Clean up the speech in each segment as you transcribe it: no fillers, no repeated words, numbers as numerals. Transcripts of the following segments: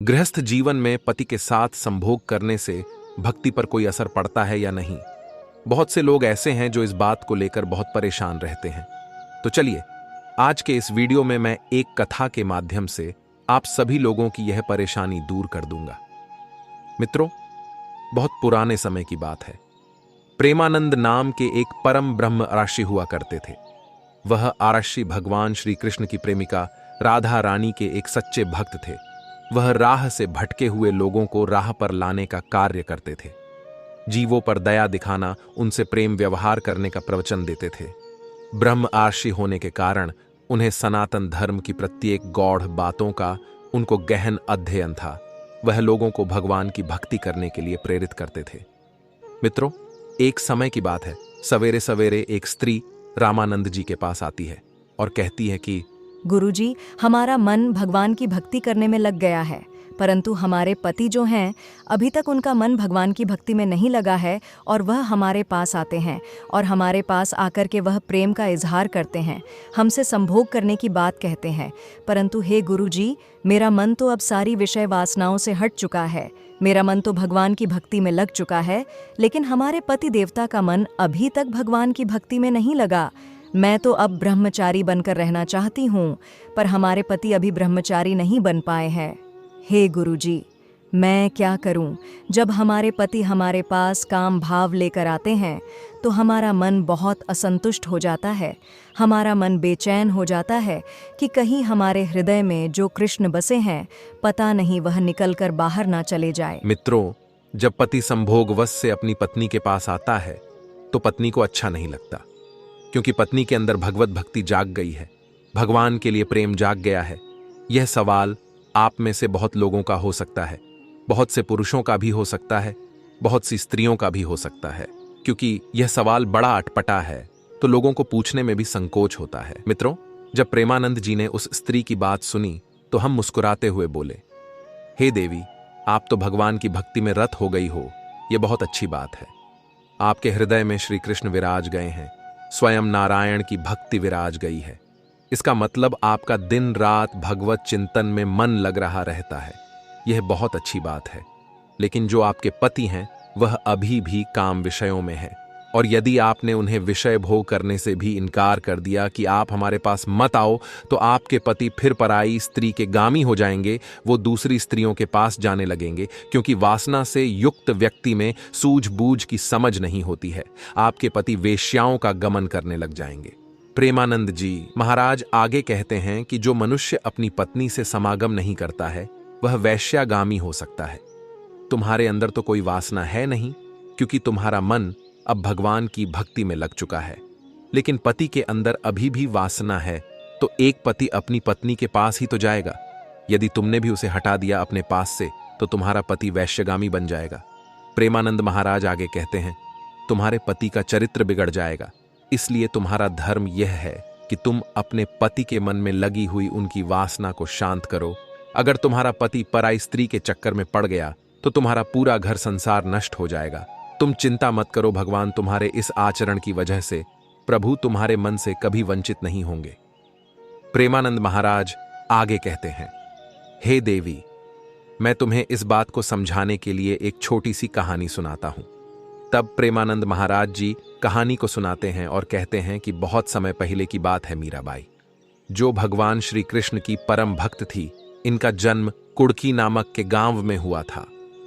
गृहस्थ जीवन में पति के साथ संभोग करने से भक्ति पर कोई असर पड़ता है या नहीं। बहुत से लोग ऐसे हैं जो इस बात को लेकर बहुत परेशान रहते हैं। तो चलिए, आज के इस वीडियो में मैं एक कथा के माध्यम से आप सभी लोगों की यह परेशानी दूर कर दूंगा। मित्रों, बहुत पुराने समय की बात है। प्रेमानंद नाम के एक परम ब्रह्म आरषि हुआ करते थे। वह आरषि भगवान श्री कृष्ण की प्रेमिका राधा रानी के एक सच्चे भक्त थे। वह राह से भटके हुए लोगों को राह पर लाने का कार्य करते थे। जीवों पर दया दिखाना, उनसे प्रेम व्यवहार करने का प्रवचन देते थे। ब्रह्म आरषि होने के कारण उन्हें सनातन धर्म की प्रत्येक गौढ़ बातों का उनको गहन अध्ययन था। वह लोगों को भगवान की भक्ति करने के लिए प्रेरित करते थे। मित्रों, एक समय की बात है। सवेरे सवेरे एक स्त्री रामानंद जी के पास आती है और कहती है कि गुरुजी, हमारा मन भगवान की भक्ति करने में लग गया है, परंतु हमारे पति जो हैं, अभी तक उनका मन भगवान की भक्ति में नहीं लगा है और वह हमारे पास आते हैं और हमारे पास आकर के वह प्रेम का इजहार करते हैं, हमसे संभोग करने की बात कहते हैं। परंतु हे गुरुजी, मेरा मन तो अब सारी विषय वासनाओं से हट चुका है। मेरा मन तो भगवान की भक्ति में लग चुका है, लेकिन हमारे पति देवता का मन अभी तक भगवान की भक्ति में नहीं लगा। मैं तो अब ब्रह्मचारी बनकर रहना चाहती हूँ, पर हमारे पति अभी ब्रह्मचारी नहीं बन पाए हैं। हे गुरुजी, मैं क्या करूं? जब हमारे पति हमारे पास काम भाव लेकर आते हैं तो हमारा मन बहुत असंतुष्ट हो जाता है। हमारा मन बेचैन हो जाता है कि कहीं हमारे हृदय में जो कृष्ण बसे हैं, पता नहीं वह निकलकर बाहर ना चले जाए। मित्रों, जब पति संभोगवश से अपनी पत्नी के पास आता है तो पत्नी को अच्छा नहीं लगता, क्योंकि पत्नी के अंदर भगवत भक्ति जाग गई है, भगवान के लिए प्रेम जाग गया है। यह सवाल आप में से बहुत लोगों का हो सकता है, बहुत से पुरुषों का भी हो सकता है, बहुत सी स्त्रियों का भी हो सकता है। क्योंकि यह सवाल बड़ा अटपटा है तो लोगों को पूछने में भी संकोच होता है। मित्रों, जब प्रेमानंद जी ने उस स्त्री की बात सुनी तो हम मुस्कुराते हुए बोले, हे देवी, आप तो भगवान की भक्ति में रत हो गई हो। यह बहुत अच्छी बात है। आपके हृदय में श्री कृष्ण विराज गए हैं, स्वयं नारायण की भक्ति विराज गई है। इसका मतलब आपका दिन रात भगवत चिंतन में मन लग रहा रहता है। यह बहुत अच्छी बात है। लेकिन जो आपके पति हैं वह अभी भी काम विषयों में है, और यदि आपने उन्हें विषय भोग करने से भी इनकार कर दिया कि आप हमारे पास मत आओ, तो आपके पति फिर पराई स्त्री के गामी हो जाएंगे। वो दूसरी स्त्रियों के पास जाने लगेंगे, क्योंकि वासना से युक्त व्यक्ति में सूझबूझ की समझ नहीं होती है। आपके पति वेश्याओं का गमन करने लग जाएंगे। प्रेमानंद जी महाराज आगे कहते हैं कि जो मनुष्य अपनी पत्नी से समागम नहीं करता है वह वैश्यागामी हो सकता है। तुम्हारे अंदर तो कोई वासना है नहीं, क्योंकि तुम्हारा मन अब भगवान की भक्ति में लग चुका है। लेकिन पति के अंदर अभी भी वासना है, तो एक पति अपनी पत्नी के पास ही तो जाएगा। यदि तुमने भी उसे हटा दिया अपने पास से तो तुम्हारा पति वैश्यगामी बन जाएगा। प्रेमानंद महाराज आगे कहते हैं, तुम्हारे पति का चरित्र बिगड़ जाएगा। इसलिए तुम्हारा धर्म यह है कि तुम अपने पति के मन में लगी हुई उनकी वासना को शांत करो। अगर तुम्हारा पति पराई स्त्री के चक्कर में पड़ गया तो तुम्हारा पूरा घर संसार नष्ट हो जाएगा। तुम चिंता मत करो, भगवान तुम्हारे इस आचरण की वजह से प्रभु तुम्हारे मन से कभी वंचित नहीं होंगे। प्रेमानंद महाराज आगे कहते हैं, हे देवी, मैं तुम्हें इस बात को समझाने के लिए एक छोटी सी कहानी सुनाता हूं। तब प्रेमानंद महाराज जी कहानी को सुनाते हैं और कहते हैं कि बहुत समय पहले की बात है। मीराबाई, जो भगवान श्री कृष्ण की परम भक्त थी, इनका जन्म कुड़की नामक के गांव में हुआ था।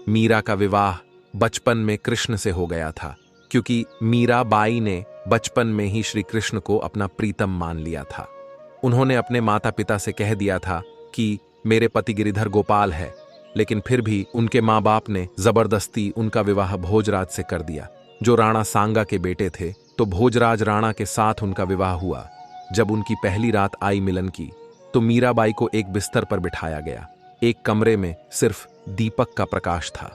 मीरा का विवाह बचपन में कृष्ण से हो गया था, क्योंकि मीराबाई ने बचपन में ही श्री कृष्ण को अपना प्रीतम मान लिया था। उन्होंने अपने माता पिता से कह दिया था कि मेरे पति गिरिधर गोपाल है, लेकिन फिर भी उनके माँ बाप ने जबरदस्ती उनका विवाह भोजराज से कर दिया, जो राणा सांगा के बेटे थे। तो भोजराज राणा के साथ उनका विवाह हुआ। जब उनकी पहली रात आई मिलन की, तो मीराबाई को एक बिस्तर पर बिठाया गया। एक कमरे में सिर्फ दीपक का प्रकाश था।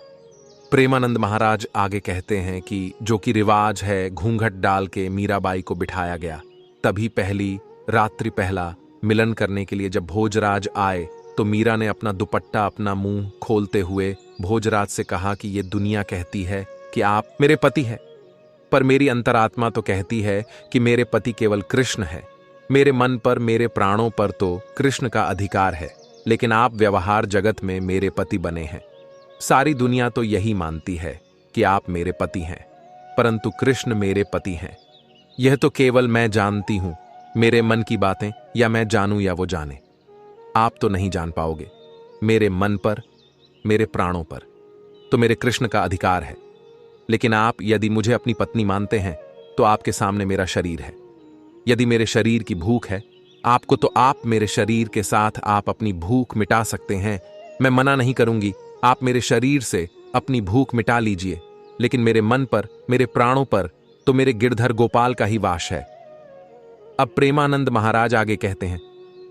प्रेमानंद महाराज आगे कहते हैं कि जो कि रिवाज है, घूंघट डाल के मीराबाई को बिठाया गया। तभी पहली रात्रि पहला मिलन करने के लिए जब भोजराज आए तो मीरा ने अपना दुपट्टा, अपना मुंह खोलते हुए भोजराज से कहा कि ये दुनिया कहती है कि आप मेरे पति हैं, पर मेरी अंतरात्मा तो कहती है कि मेरे पति केवल कृष्ण है। मेरे मन पर, मेरे प्राणों पर तो कृष्ण का अधिकार है। लेकिन आप व्यवहार जगत में मेरे पति बने हैं। सारी दुनिया तो यही मानती है कि आप मेरे पति हैं, परंतु कृष्ण मेरे पति हैं। यह तो केवल मैं जानती हूं, मेरे मन की बातें, या मैं जानूं या वो जाने। आप तो नहीं जान पाओगे। मेरे मन पर, मेरे प्राणों पर तो मेरे कृष्ण का अधिकार है। लेकिन आप यदि मुझे अपनी पत्नी मानते हैं तो आपके सामने मेरा शरीर है। यदि मेरे शरीर की भूख है आपको, तो आप मेरे शरीर के साथ आप अपनी भूख मिटा सकते हैं। मैं मना नहीं करूंगी, आप मेरे शरीर से अपनी भूख मिटा लीजिए, लेकिन मेरे मन पर, मेरे प्राणों पर तो मेरे गिरधर गोपाल का ही वास है। अब प्रेमानंद महाराज आगे कहते हैं,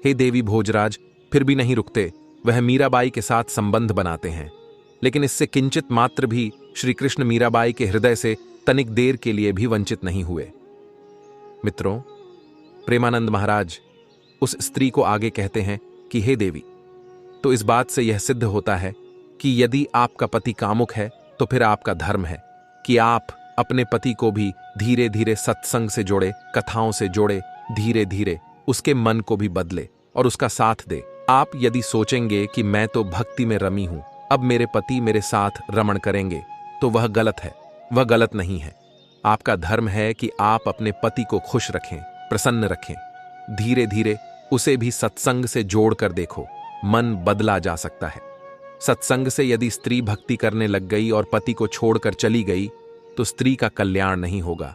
हे देवी भोजराज, फिर भी नहीं रुकते। वह मीराबाई के साथ संबंध बनाते हैं, लेकिन इससे किंचित मात्र भी श्री कृष्ण मीराबाई के हृदय से तनिक देर के लिए भी वंचित नहीं हुए। मित्रों, प्रेमानंद महाराज उस स्त्री को आगे कहते हैं कि हे देवी, तो इस बात से यह सिद्ध होता है कि यदि आपका पति कामुक है तो फिर आपका धर्म है कि आप अपने पति को भी धीरे धीरे सत्संग से जोड़े, कथाओं से जोड़े, धीरे धीरे उसके मन को भी बदले और उसका साथ दे। आप यदि सोचेंगे कि मैं तो भक्ति में रमी हूं, अब मेरे पति मेरे साथ रमण करेंगे, तो वह गलत है। वह गलत नहीं है। आपका धर्म है कि आप अपने पति को खुश रखें, प्रसन्न रखें। धीरे धीरे उसे भी सत्संग से जोड़कर देखो, मन बदला जा सकता है। सत्संग से यदि स्त्री भक्ति करने लग गई और पति को छोड़कर चली गई तो स्त्री का कल्याण नहीं होगा।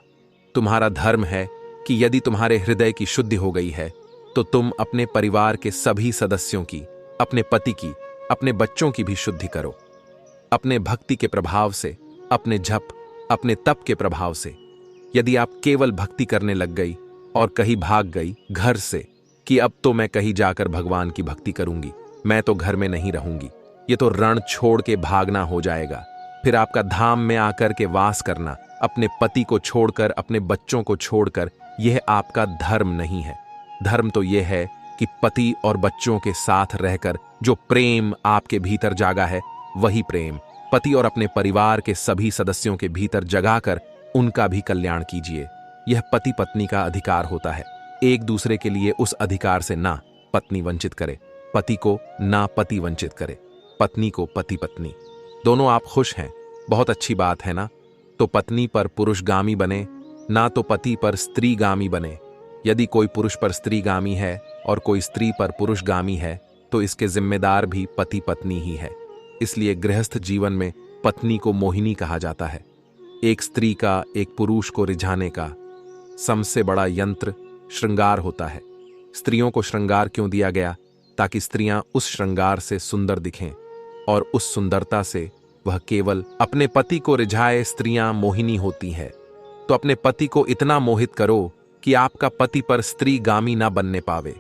तुम्हारा धर्म है कि यदि तुम्हारे हृदय की शुद्धि हो गई है तो तुम अपने परिवार के सभी सदस्यों की, अपने पति की, अपने बच्चों की भी शुद्धि करो। अपने भक्ति के प्रभाव से, अपने जप, अपने तप के प्रभाव से यदि आप केवल भक्ति करने लग गई और कहीं भाग गई घर से कि अब तो मैं कहीं जाकर भगवान की भक्ति करूंगी, मैं तो घर में नहीं रहूंगी, ये तो रण छोड़ के भागना हो जाएगा। फिर आपका धाम में आकर के वास करना, अपने पति को छोड़कर, अपने बच्चों को छोड़कर, यह आपका धर्म नहीं है। धर्म तो यह है कि पति और बच्चों के साथ रहकर जो प्रेम आपके भीतर जागा है, वही प्रेम पति और अपने परिवार के सभी सदस्यों के भीतर जगाकर उनका भी कल्याण कीजिए। यह पति पत्नी का अधिकार होता है। एक दूसरे के लिए उस अधिकार से ना पत्नी वंचित करे, पति को ना पति वंचित करे, पत्नी को पति पत्नी दोनों आप खुश हैं, बहुत अच्छी बात है ना। तो पत्नी पर पुरुषगामी बने, ना तो पति पर स्त्रीगामी बने। यदि कोई पुरुष पर स्त्रीगामी है और कोई स्त्री पर पुरुषगामी है तो इसके जिम्मेदार भी पति पत्नी ही है। इसलिए गृहस्थ जीवन में पत्नी को मोहिनी कहा जाता है। एक स्त्री का एक पुरुष को रिझाने का सबसे बड़ा यंत्र श्रृंगार होता है। स्त्रियों को श्रृंगार क्यों दिया गया? ताकि स्त्रियां उस श्रृंगार से सुंदर दिखें और उस सुंदरता से वह केवल अपने पति को रिझाए। स्त्रियां मोहिनी होती हैं। तो अपने पति को इतना मोहित करो कि आपका पति पर स्त्रीगामी ना बनने पावे।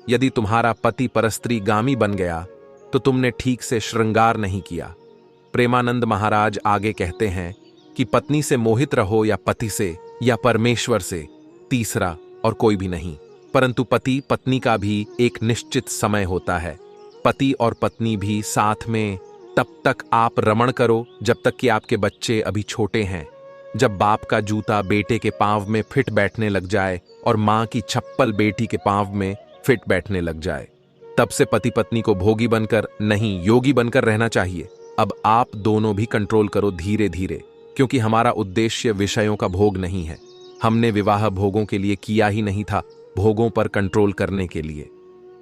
यदि तुम्हारा पति पर स्त्रीगामी बन गया तो तुमने ठीक से श्रृंगार नहीं किया। प्रेमानंद महाराज आगे कहते हैं कि पत्नी से मोहित रहो या पति से या परमेश्वर से, तीसरा और कोई भी नहीं। परंतु पति पत्नी का भी एक निश्चित समय होता है। पति और पत्नी भी साथ में तब तक आप रमण करो जब तक कि आपके बच्चे अभी छोटे हैं। जब बाप का जूता बेटे के पांव में फिट बैठने लग जाए और मां की चप्पल बेटी के पांव में फिट बैठने लग जाए, तब से पति पत्नी को भोगी बनकर नहीं, योगी बनकर रहना चाहिए। अब आप दोनों भी कंट्रोल करो धीरे धीरे, क्योंकि हमारा उद्देश्य विषयों का भोग नहीं है। हमने विवाह भोगों के लिए किया ही नहीं था, भोगों पर कंट्रोल करने के लिए,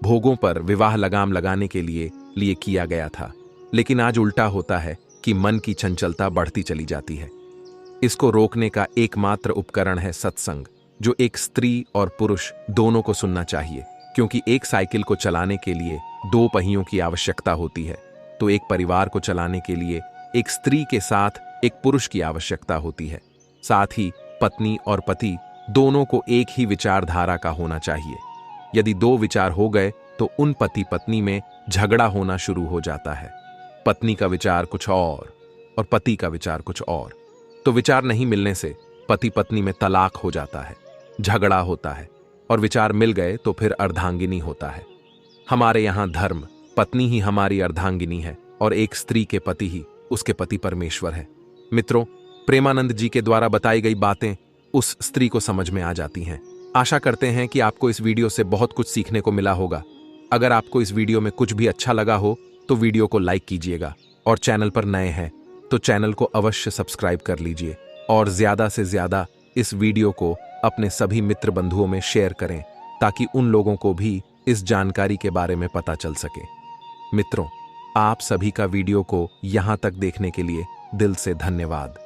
भोगों पर विवाह लगाम लगाने के लिए किया गया था। लेकिन आज उल्टा होता है कि मन की चंचलता बढ़ती चली जाती है। इसको रोकने का एकमात्र उपकरण है सत्संग, जो एक स्त्री और पुरुष दोनों को सुनना चाहिए। क्योंकि एक साइकिल को चलाने के लिए दो पहियों की आवश्यकता होती है, तो एक परिवार को चलाने के लिए एक स्त्री के साथ एक पुरुष की आवश्यकता होती है। साथ ही पत्नी और पति दोनों को एक ही विचारधारा का होना चाहिए। यदि दो विचार हो गए तो उन पति पत्नी में झगड़ा होना शुरू हो जाता है। पत्नी का विचार कुछ और पति का विचार कुछ और, तो विचार नहीं मिलने से पति पत्नी में तलाक हो जाता है, झगड़ा होता है। और विचार मिल गए तो फिर अर्धांगिनी होता है। हमारे यहां धर्म, पत्नी ही हमारी अर्धांगिनी है और एक स्त्री के पति ही उसके पति परमेश्वर है। मित्रों, प्रेमानंद जी के द्वारा बताई गई बातें उस स्त्री को समझ में आ जाती हैं। आशा करते हैं कि आपको इस वीडियो से बहुत कुछ सीखने को मिला होगा। अगर आपको इस वीडियो में कुछ भी अच्छा लगा हो तो वीडियो को लाइक कीजिएगा और चैनल पर नए हैं तो चैनल को अवश्य सब्सक्राइब कर लीजिए और ज्यादा से ज्यादा इस वीडियो को अपने सभी मित्र बंधुओं में शेयर करें ताकि उन लोगों को भी इस जानकारी के बारे में पता चल सके। मित्रों, आप सभी का वीडियो को यहां तक देखने के लिए दिल से धन्यवाद।